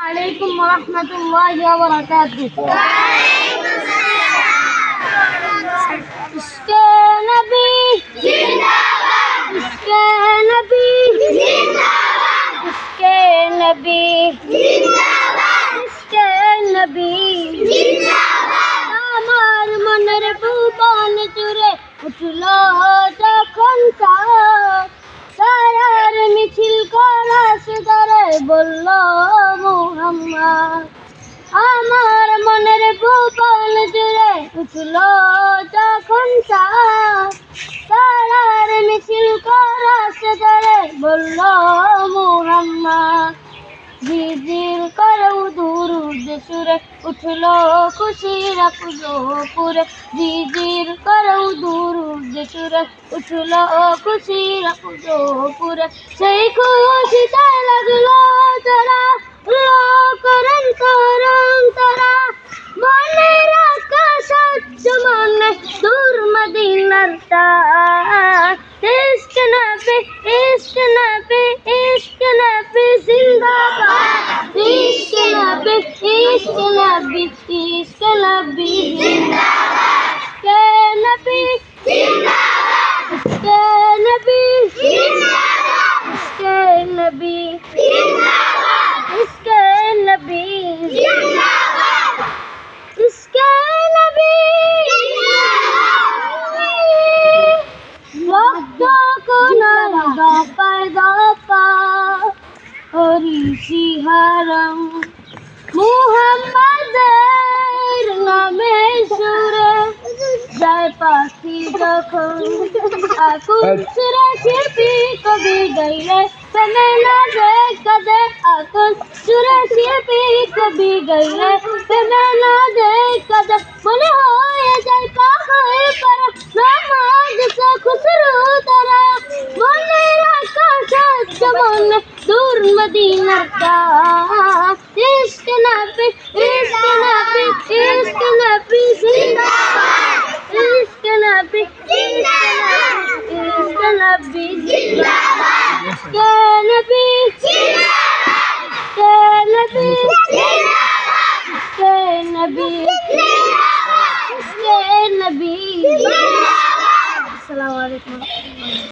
عليكم ورحمة الله وبركاته. इसके नबी जिंदाबाद, इसके नबी जिंदाबाद, इसके नबी जिंदाबाद, इसके नबी जिंदाबाद। আমার মনের ভুবন জুড়ে উঠলো যখন তারার মিছিল করা সুদারে বলল মুহাম্মদ। আমার মনের ভুবন জুড়ে উঠলো যখন তারার মিছিল করা সুদারে বলল মুহাম্মদ। জিজির করৌ দুরুদ সুরে উঠলো খুশির পুরে, জিজির করৌ দুরুদ সুরে উঠলো খুশির পুরে। সেই খুশিতে লাগলো তারা করেন করং তারা, মনের আকাশ মনে দূর মদিনার তার। ইশক নবী, ইশক নবী, ইশক নবী জিন্দাবাদ, ইশক নবী, ইশক নবী, ইশক নবী জিন্দাবাদ। ইশকে নবী জিন্দাবাদ, ইশকে নবী জিন্দাবাদ, ইশকে নবী জিন্দাবাদ, ইশকে নবী জিন্দাবাদ, ইশকে নবী দপায় দপা হরিষি হারাম মুহাম্মাদের নামে সুরে যায় পাখি যখন। আকুল সুরে শিল্পী কবি গাইলে প্রেমে লাগে কাঁদে, আকুল সুরে শিল্পী কবি গাইলে প্রেমে লাগে কাঁদে। মনে হয়ে যায় পাহাড় পারা নামাজ সে খুসরু তারা, মনের আকাশ মনে দূর মদিনার তার। ইশক নবী, ইশক নবী, ইশক নবী জিন্দাবাদ, ইশক নবী জিন্দাবাদ, ইশক নবী জিন্দাবাদ, ইশকে নবী জিন্দাবাদ, ইশকে নবী জিন্দাবাদ, ইশকে নবী জিন্দাবাদ, ইশকে নবী জিন্দাবাদ। আসসালামু আলাইকুম।